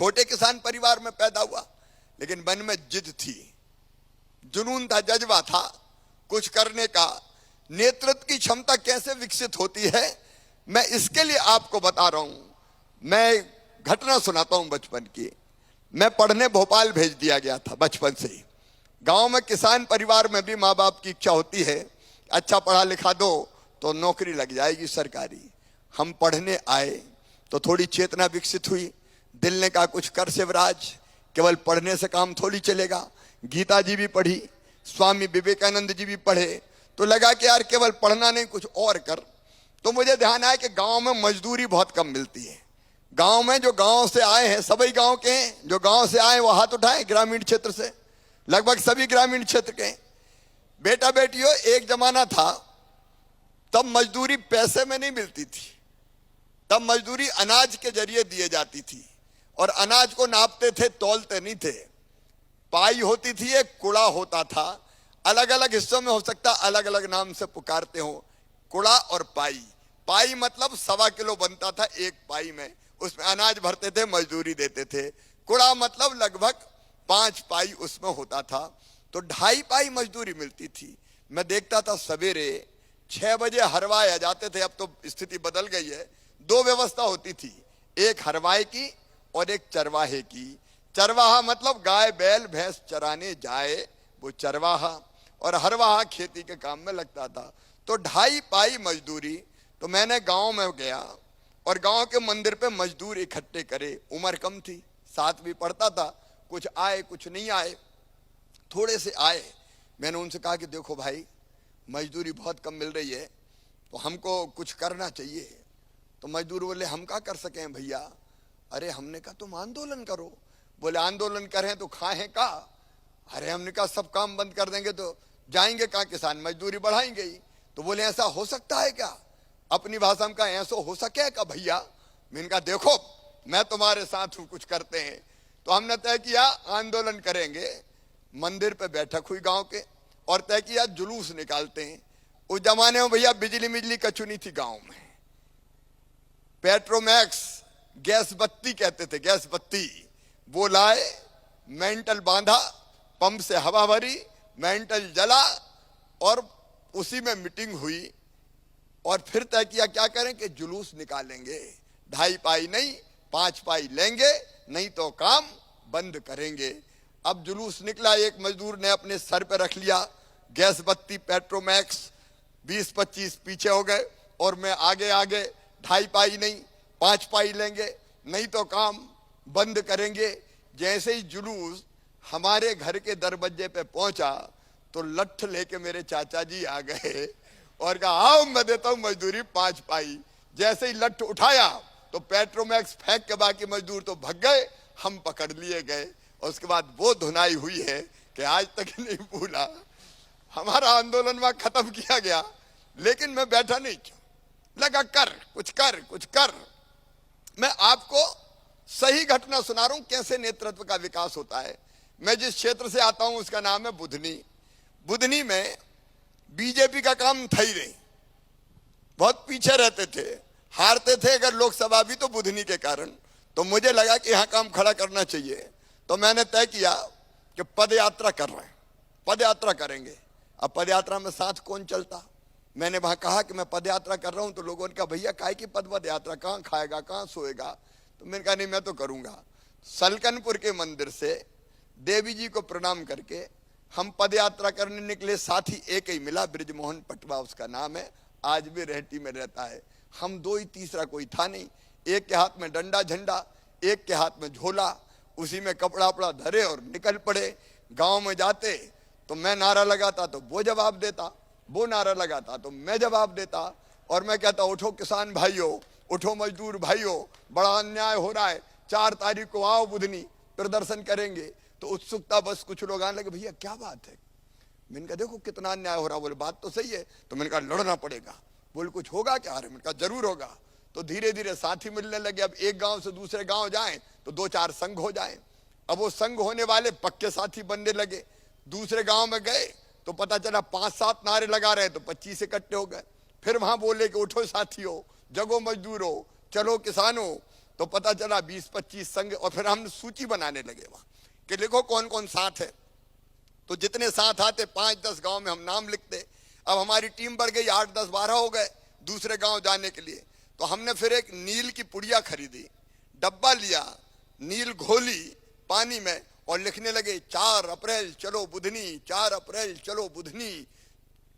छोटे किसान परिवार में पैदा हुआ, लेकिन मन में जिद थी, जुनून था, जज्बा था कुछ करने का। नेतृत्व की क्षमता कैसे विकसित होती है, मैं इसके लिए आपको बता रहा हूं। मैं घटना सुनाता हूं बचपन की। मैं पढ़ने भोपाल भेज दिया गया था बचपन से ही। गांव में किसान परिवार में भी माँ बाप की इच्छा होती है, अच्छा पढ़ा लिखा दो तो नौकरी लग जाएगी सरकारी। हम पढ़ने आए तो थोड़ी चेतना विकसित हुई। दिल ने कहा कुछ कर शिवराज, केवल पढ़ने से काम थोड़ी चलेगा। गीता जी भी पढ़ी, स्वामी विवेकानंद जी भी पढ़े, तो लगा कि यार केवल पढ़ना नहीं, कुछ और कर। तो मुझे ध्यान आया कि गांव में मजदूरी बहुत कम मिलती है। गांव में जो गांव से आए हैं, सभी गांव के हैं, जो गांव से आए वो हाथ उठाएं, ग्रामीण क्षेत्र से, लगभग सभी ग्रामीण क्षेत्र के। बेटा बेटियों, एक जमाना था तब मजदूरी पैसे में नहीं मिलती थी, तब मजदूरी अनाज के जरिए दिए जाती थी, और अनाज को नापते थे, तौलते नहीं थे। पाई होती थी, एक कुड़ा होता था, अलग अलग हिस्सों में हो सकता अलग अलग नाम से पुकारते हो, कुड़ा और पाई। पाई मतलब 1.25 किलो बनता था एक पाई में, उसमें अनाज भरते थे, मजदूरी देते थे। कुड़ा मतलब लगभग 5 पाई उसमें होता था, तो 2.5 पाई मजदूरी मिलती थी। मैं देखता था सवेरे 6 बजे हरवाए आ जाते थे। अब तो स्थिति बदल गई है, 2 व्यवस्था होती थी, एक हरवाए की और एक चरवाहे की। चरवाहा मतलब गाय बैल भैंस चराने जाए वो चरवाहा, और हरवाहा खेती के काम में लगता था। तो 2.5 पाई मजदूरी। तो मैंने गांव में गया और गांव के मंदिर पे मजदूर इकट्ठे करे। उम्र कम थी, 7वीं पढ़ता था। कुछ आए कुछ नहीं आए, थोड़े से आए। मैंने उनसे कहा कि देखो भाई, मजदूरी बहुत कम मिल रही है, तो हमको कुछ करना चाहिए। तो मजदूर बोले हम क्या कर सकें भैया। अरे हमने कहा तुम आंदोलन करो। बोले आंदोलन करें तो खाएं का। अरे हमने कहा सब काम बंद कर देंगे तो जाएंगे कहाँ किसान, मजदूरी बढ़ाएंगे ही। तो बोले ऐसा हो सकता है क्या। अपनी भाषा में कहा ऐसा हो सके क्या भैया। मैंने कहा देखो मैं तुम्हारे साथ हूं, कुछ करते हैं। तो हमने तय किया आंदोलन करेंगे। मंदिर पे बैठक हुई गांव के, और तय किया जुलूस निकालते हैं। उस जमाने में भैया बिजली कछु नहीं थी गांव में। पेट्रोमैक्स गैस बत्ती कहते थे, गैस बत्ती वो लाए, मेंटल बांधा, पंप से हवा भरी, मेंटल जला, और उसी में मीटिंग हुई। और फिर तय किया क्या करें कि जुलूस निकालेंगे, 2.5 पाई नहीं 5 पाई लेंगे, नहीं तो काम बंद करेंगे। अब जुलूस निकला। एक मजदूर ने अपने सर पे रख लिया गैस बत्ती पेट्रोमैक्स, 20-25 पीछे हो गए, और मैं आगे आगे 2.5 पाई नहीं 5 पाई लेंगे, नहीं तो काम बंद करेंगे। जैसे ही जुलूस हमारे घर के दरवाजे पे पहुंचा तो लठ लेके मेरे चाचा जी आ गए और कहा आओ मैं देता हूं मजदूरी 5 पाई। जैसे ही लठ उठाया तो पेट्रोमैक्स फेंक के बाकी मजदूर तो भग गए, हम पकड़ लिए गए। और उसके बाद वो धुनाई हुई है कि आज तक नहीं भूला। हमारा आंदोलन वहां खत्म किया गया, लेकिन मैं बैठा नहीं, क्यों लगा कर कुछ कर कुछ कर। मैं आपको सही घटना सुना रहा हूं कैसे नेतृत्व का विकास होता है। मैं जिस क्षेत्र से आता हूं उसका नाम है बुधनी। बुधनी में बीजेपी का काम था ही नहीं, बहुत पीछे रहते थे, हारते थे अगर लोकसभा भी तो बुधनी के कारण। तो मुझे लगा कि यहां काम खड़ा करना चाहिए। तो मैंने तय किया कि पद यात्रा कर रहे हैं, पद यात्रा करेंगे। अब पद यात्रा में साथ कौन चलता। मैंने वहां कहा कि मैं पद यात्रा कर रहा हूं, तो लोगों ने कहा भैया काहे की पद यात्रा, कहां खाएगा कहां सोएगा। तो मैंने कहा नहीं मैं तो करूंगा। सलकनपुर के मंदिर से देवी जी को प्रणाम करके हम पद यात्रा करने निकले। साथी एक ही मिला, ब्रिजमोहन पटवा उसका नाम है, आज भी रेहटी में रहता है। हम 2 ही, तीसरा कोई था नहीं। एक के हाथ में डंडा झंडा, एक के हाथ में झोला, उसी में कपड़ा वपड़ा धरे और निकल पड़े। गांव में जाते तो मैं नारा लगाता तो वो जवाब देता, वो नारा लगाता तो मैं जवाब देता, और मैं कहता उठो किसान भाइयों, उठो मजदूर भाइयों, बड़ा अन्याय हो रहा है, 4 तारीख को आओ बुधनी, प्रदर्शन करेंगे। तो उत्सुकता बस कुछ लोग आने लगे भैया क्या बात है। मैंने कहा देखो कितना अन्याय हो रहा। बोले बात तो सही है। तो मैंने कहा लड़ना पड़ेगा। बोले कुछ होगा क्या। मैंने कहा जरूर होगा। तो धीरे धीरे साथी मिलने लगे। अब एक गांव से दूसरे गांव जाएं तो 2-4 संघ हो जाएं। अब वो संघ होने वाले पक्के साथी बनने लगे। दूसरे गांव में गए तो पता चला 5-7 नारे लगा रहे तो 25 इकट्ठे हो गए। फिर वहां बोले कि उठो साथियों, जगो मजदूरों, चलो किसानों। तो पता चला 20-25 संघ, और फिर हम सूची बनाने लगे वहां कि लिखो कौन कौन साथ है। तो जितने साथ आते 5-10 गांव में हम नाम लिखते। अब हमारी टीम बढ़ गई, 8-10-12 हो गए दूसरे गांव जाने के लिए। तो हमने फिर एक नील की पुड़िया खरीदी, डब्बा लिया, नील घोली पानी में और लिखने लगे 4 अप्रैल चलो बुधनी, 4 अप्रैल चलो बुधनी,